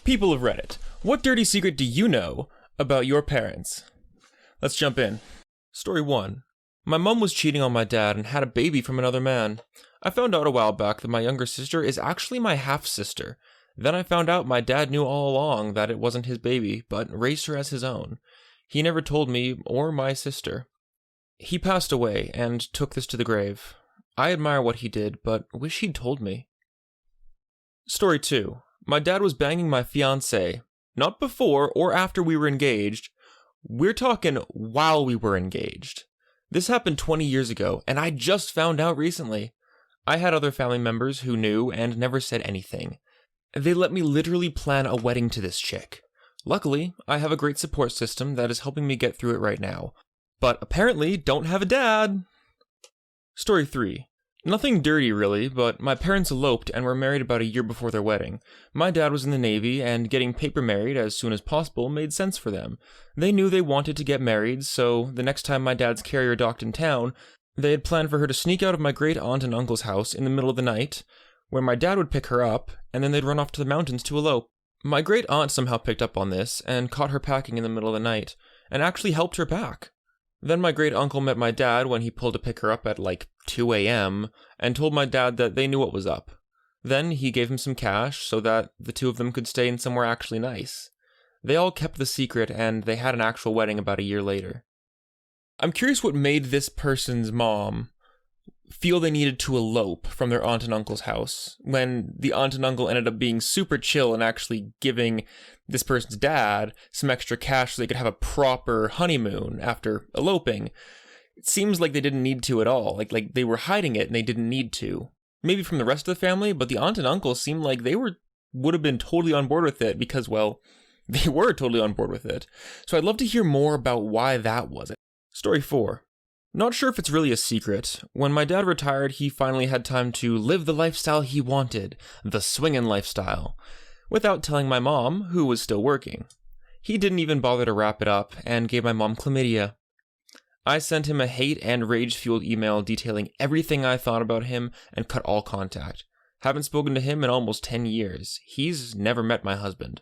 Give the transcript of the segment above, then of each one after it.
People of Reddit, what dirty secret do you know about your parents? Let's jump in. Story 1. My mum was cheating on my dad and had a baby from another man. I found out a while back that my younger sister is actually my half-sister. Then I found out my dad knew all along that it wasn't his baby, but raised her as his own. He never told me or my sister. He passed away and took this to the grave. I admire what he did, but wish he'd told me. Story 2. My dad was banging my fiancée. Not before or after we were engaged. We're talking while we were engaged. This happened 20 years ago, and I just found out recently. I had other family members who knew and never said anything. They let me literally plan a wedding to this chick. Luckily, I have a great support system that is helping me get through it right now. But apparently, don't have a dad. Story 3. Nothing dirty really, but my parents eloped and were married about a year before their wedding. My dad was in the Navy, and getting paper married as soon as possible made sense for them. They knew they wanted to get married, so the next time my dad's carrier docked in town, they had planned for her to sneak out of my great aunt and uncle's house in the middle of the night, where my dad would pick her up, and then they'd run off to the mountains to elope. My great aunt somehow picked up on this, and caught her packing in the middle of the night, and actually helped her pack. Then my great uncle met my dad when he pulled to pick her up at like 2 a.m. and told my dad that they knew what was up. Then he gave him some cash so that the two of them could stay in somewhere actually nice. They all kept the secret and they had an actual wedding about a year later. I'm curious what made this person's mom feel they needed to elope from their aunt and uncle's house when the aunt and uncle ended up being super chill and actually giving this person's dad some extra cash so they could have a proper honeymoon after eloping. It seems like they didn't need to at all. Like they were hiding it and they didn't need to. Maybe from the rest of the family, but the aunt and uncle seemed like they would have been totally on board with it because, well, they were totally on board with it. So I'd love to hear more about why that was. Story 4. Not sure if it's really a secret. When my dad retired, he finally had time to live the lifestyle he wanted, the swingin' lifestyle, without telling my mom, who was still working. He didn't even bother to wrap it up, and gave my mom chlamydia. I sent him a hate and rage-fueled email detailing everything I thought about him and cut all contact. Haven't spoken to him in almost 10 years. He's never met my husband.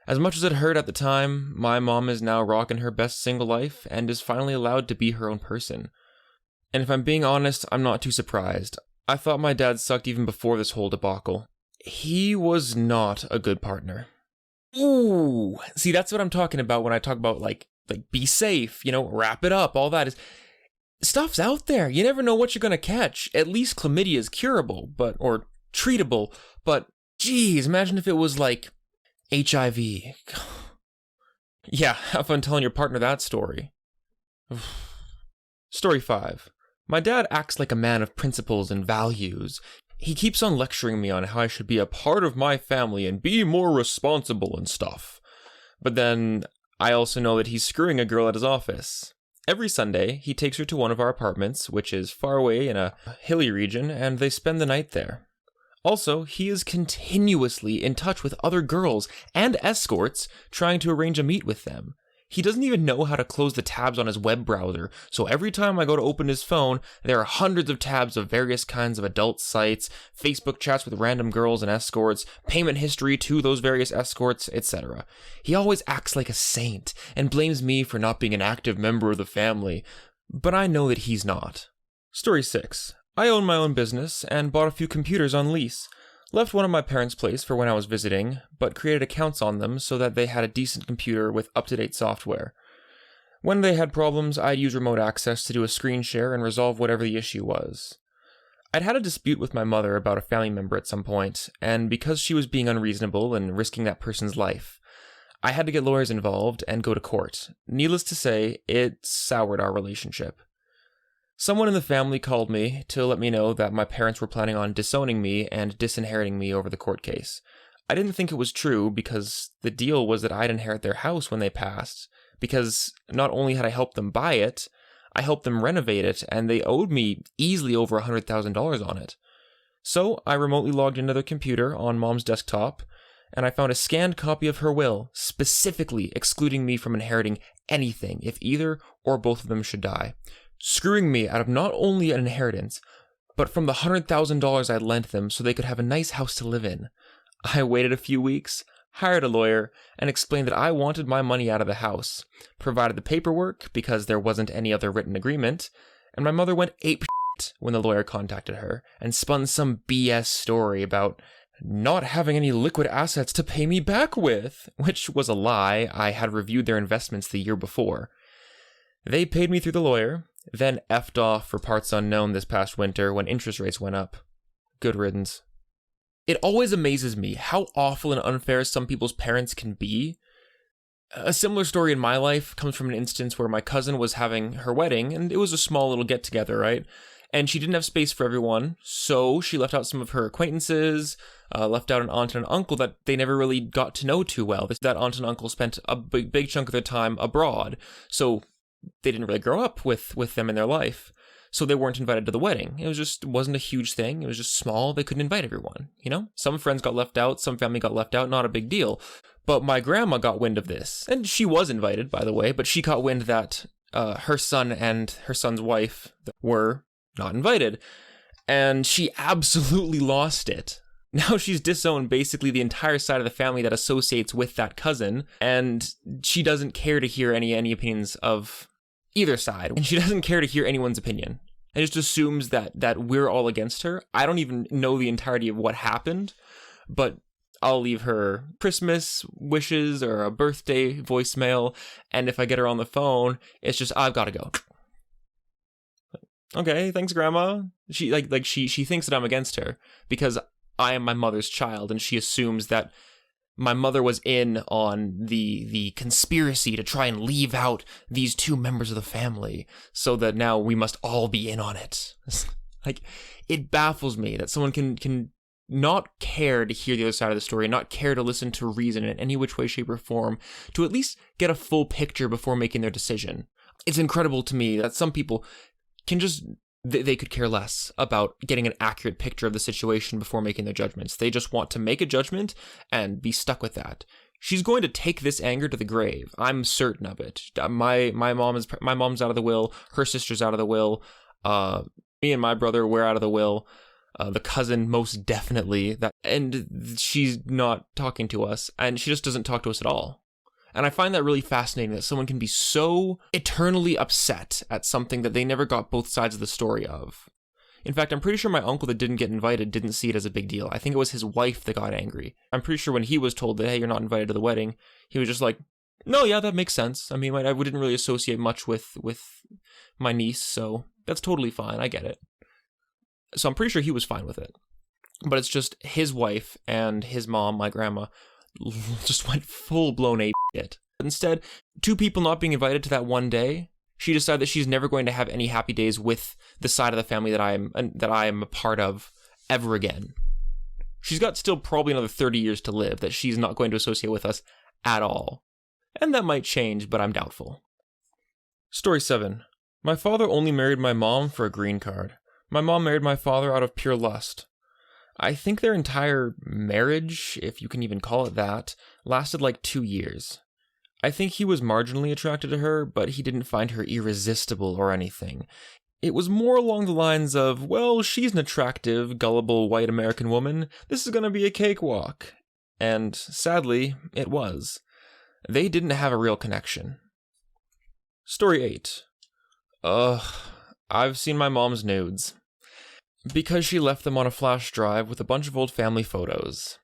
As much as it hurt at the time, my mom is now rocking her best single life and is finally allowed to be her own person. And if I'm being honest, I'm not too surprised. I thought my dad sucked even before this whole debacle. He was not a good partner. Ooh, see, that's what I'm talking about when I talk about like be safe, wrap it up, all that is stuff's out there. You never know what you're gonna catch. At least chlamydia is curable, or treatable, but geez, imagine if it was like HIV. Yeah, have fun telling your partner that story. Story 5. My dad acts like a man of principles and values. He keeps on lecturing me on how I should be a part of my family and be more responsible and stuff. But then, I also know that he's screwing a girl at his office. Every Sunday, he takes her to one of our apartments, which is far away in a hilly region, and they spend the night there. Also, he is continuously in touch with other girls and escorts trying to arrange a meet with them. He doesn't even know how to close the tabs on his web browser, so every time I go to open his phone, there are hundreds of tabs of various kinds of adult sites, Facebook chats with random girls and escorts, payment history to those various escorts, etc. He always acts like a saint and blames me for not being an active member of the family, but I know that he's not. Story 6. I own my own business and bought a few computers on lease. Left one at my parents' place for when I was visiting, but created accounts on them so that they had a decent computer with up-to-date software. When they had problems, I'd use remote access to do a screen share and resolve whatever the issue was. I'd had a dispute with my mother about a family member at some point, and because she was being unreasonable and risking that person's life, I had to get lawyers involved and go to court. Needless to say, it soured our relationship. Someone in the family called me to let me know that my parents were planning on disowning me and disinheriting me over the court case. I didn't think it was true because the deal was that I'd inherit their house when they passed, because not only had I helped them buy it, I helped them renovate it, and they owed me easily over $100,000 on it. So I remotely logged into their computer on Mom's desktop, and I found a scanned copy of her will, specifically excluding me from inheriting anything if either or both of them should die, screwing me out of not only an inheritance, but from the $100,000 I'd lent them so they could have a nice house to live in. I waited a few weeks, hired a lawyer, and explained that I wanted my money out of the house, provided the paperwork because there wasn't any other written agreement, and my mother went ape when the lawyer contacted her and spun some BS story about not having any liquid assets to pay me back with, which was a lie. I had reviewed their investments the year before. They paid me through the lawyer, then effed off for parts unknown this past winter when interest rates went up. Good riddance. It always amazes me how awful and unfair some people's parents can be. A similar story in my life comes from an instance where my cousin was having her wedding, and it was a small little get-together, right? And she didn't have space for everyone, so she left out some of her acquaintances, left out an aunt and an uncle that they never really got to know too well. That aunt and uncle spent a big chunk of their time abroad, so they didn't really grow up with them in their life. So they weren't invited to the wedding. Wasn't a huge thing. It was just small. They couldn't invite everyone, you know? Some friends got left out, some family got left out, not a big deal. But my grandma got wind of this, and she was invited, by the way, but she caught wind that her son and her son's wife were not invited, and she absolutely lost it. Now she's disowned basically the entire side of the family that associates with that cousin, and she doesn't care to hear any opinions of either side, and she doesn't care to hear anyone's opinion. And just assumes that we're all against her. I don't even know the entirety of what happened, but I'll leave her Christmas wishes or a birthday voicemail, and if I get her on the phone, it's just, I've got to go. Okay, thanks, Grandma. She she thinks that I'm against her because I am my mother's child, and she assumes that my mother was in on the conspiracy to try and leave out these two members of the family, so that now we must all be in on it. Like, it baffles me that someone can not care to hear the other side of the story, not care to listen to reason in any which way, shape, or form, to at least get a full picture before making their decision. It's incredible to me that some people can just, they could care less about getting an accurate picture of the situation before making their judgments. They just want to make a judgment and be stuck with that. She's going to take this anger to the grave. I'm certain of it. My mom's out of the will. Her sister's out of the will. Me and my brother, we're out of the will. The cousin, most definitely. And she's not talking to us, and she just doesn't talk to us at all. And I find that really fascinating that someone can be so eternally upset at something that they never got both sides of the story of. In fact, I'm pretty sure my uncle that didn't get invited didn't see it as a big deal. I think it was his wife that got angry. I'm pretty sure when he was told that, hey, you're not invited to the wedding, he was just like, no, yeah, that makes sense. I mean, I didn't really associate much with my niece, so that's totally fine. I get it. So I'm pretty sure he was fine with it. But it's just his wife and his mom, my grandma, just went full-blown ape shit. Instead, two people not being invited to that one day, she decided that she's never going to have any happy days with the side of the family that I am a part of ever again. She's got still probably another 30 years to live that she's not going to associate with us at all. And that might change, but I'm doubtful. Story 7. My father only married my mom for a green card. My mom married my father out of pure lust. I think their entire marriage, if you can even call it that, lasted like 2 years. I think he was marginally attracted to her, but he didn't find her irresistible or anything. It was more along the lines of, well, she's an attractive, gullible white American woman. This is going to be a cakewalk. And sadly, it was. They didn't have a real connection. Story 8. I've seen my mom's nudes. Because she left them on a flash drive with a bunch of old family photos.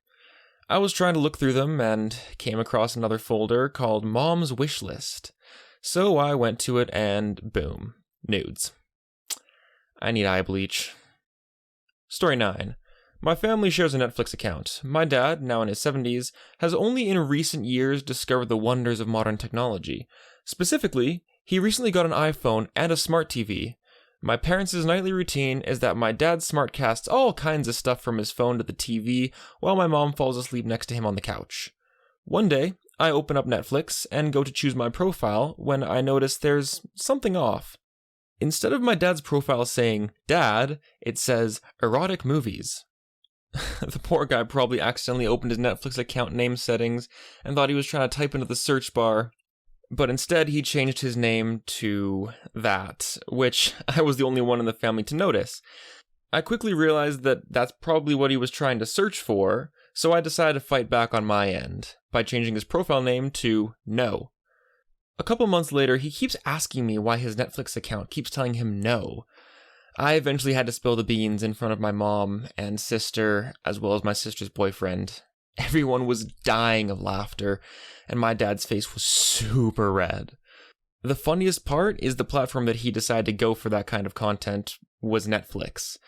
I was trying to look through them and came across another folder called Mom's Wish List. So I went to it and boom, nudes. I need eye bleach. Story 9. My family shares a Netflix account. My dad, now in his 70s, has only in recent years discovered the wonders of modern technology. Specifically, he recently got an iPhone and a smart TV. My parents' nightly routine is that my dad smartcasts all kinds of stuff from his phone to the TV while my mom falls asleep next to him on the couch. One day, I open up Netflix and go to choose my profile when I notice there's something off. Instead of my dad's profile saying, Dad, it says, erotic movies. The poor guy probably accidentally opened his Netflix account name settings and thought he was trying to type into the search bar. But instead, he changed his name to that, which I was the only one in the family to notice. I quickly realized that that's probably what he was trying to search for, So I decided to fight back on my end by changing his profile name to No. A couple months later, he keeps asking me why his Netflix account keeps telling him no. I eventually had to spill the beans in front of my mom and sister, as well as my sister's boyfriend. Everyone was dying of laughter, and my dad's face was super red. The funniest part is the platform that he decided to go for that kind of content was Netflix,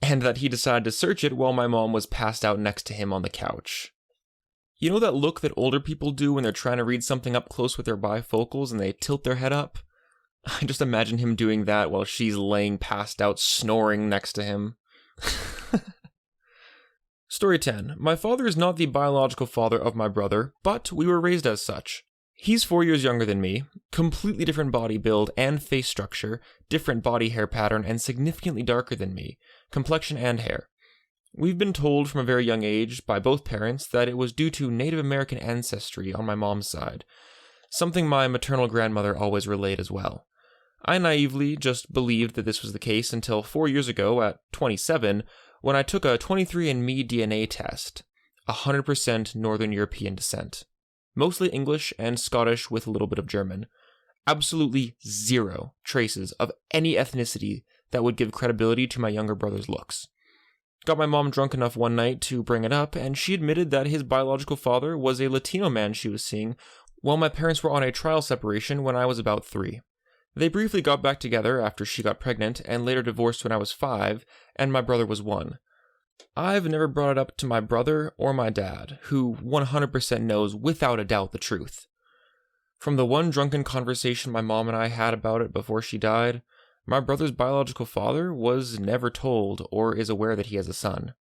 and that he decided to search it while my mom was passed out next to him on the couch. You know that look that older people do when they're trying to read something up close with their bifocals and they tilt their head up? I just imagine him doing that while she's laying passed out snoring next to him. Story 10. My father is not the biological father of my brother, but we were raised as such. He's 4 years younger than me, completely different body build and face structure, different body hair pattern, and significantly darker than me, complexion and hair. We've been told from a very young age by both parents that it was due to Native American ancestry on my mom's side, something my maternal grandmother always relayed as well. I naively just believed that this was the case until 4 years ago, at 27, when I took a 23andMe DNA test, 100% Northern European descent. Mostly English and Scottish with a little bit of German. Absolutely zero traces of any ethnicity that would give credibility to my younger brother's looks. Got my mom drunk enough one night to bring it up, and she admitted that his biological father was a Latino man she was seeing, while my parents were on a trial separation when I was about 3. They briefly got back together after she got pregnant, and later divorced when I was 5, and my brother was 1. I've never brought it up to my brother or my dad, who 100% knows without a doubt the truth. From the one drunken conversation my mom and I had about it before she died, my brother's biological father was never told or is aware that he has a son.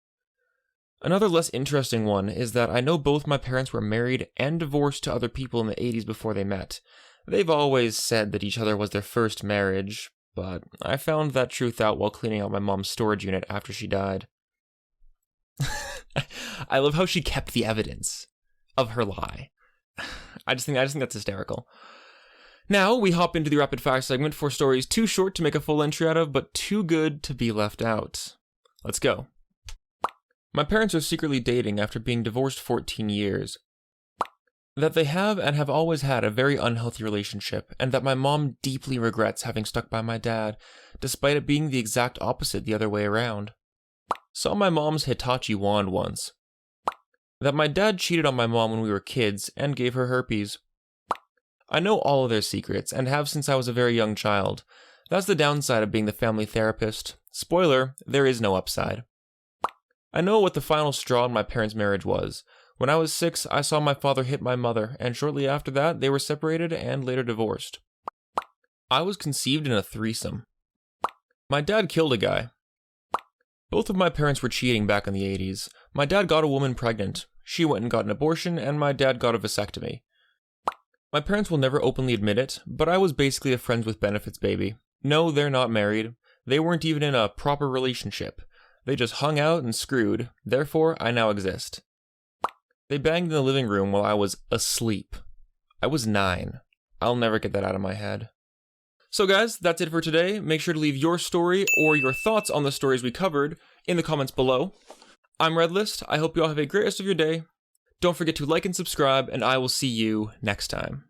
Another less interesting one is that I know both my parents were married and divorced to other people in the 80s before they met. They've always said that each other was their first marriage, but I found that truth out while cleaning out my mom's storage unit after she died. I love how she kept the evidence of her lie. I just think that's hysterical. Now we hop into the rapid fire segment for stories too short to make a full entry out of, but too good to be left out. Let's go. My parents are secretly dating after being divorced 14 years. That they have and have always had a very unhealthy relationship, and that my mom deeply regrets having stuck by my dad, despite it being the exact opposite the other way around. Saw my mom's Hitachi wand once. That my dad cheated on my mom when we were kids and gave her herpes. I know all of their secrets and have since I was a very young child. That's the downside of being the family therapist. Spoiler, there is no upside. I know what the final straw in my parents' marriage was. When I was 6, I saw my father hit my mother, and shortly after that, they were separated and later divorced. I was conceived in a threesome. My dad killed a guy. Both of my parents were cheating back in the 80s. My dad got a woman pregnant. She went and got an abortion, and my dad got a vasectomy. My parents will never openly admit it, but I was basically a friends with benefits baby. No, they're not married. They weren't even in a proper relationship. They just hung out and screwed. Therefore, I now exist. They banged in the living room while I was asleep. I was 9. I'll never get that out of my head. So guys, that's it for today. Make sure to leave your story or your thoughts on the stories we covered in the comments below. I'm ReddList. I hope you all have a great rest of your day. Don't forget to like and subscribe, and I will see you next time.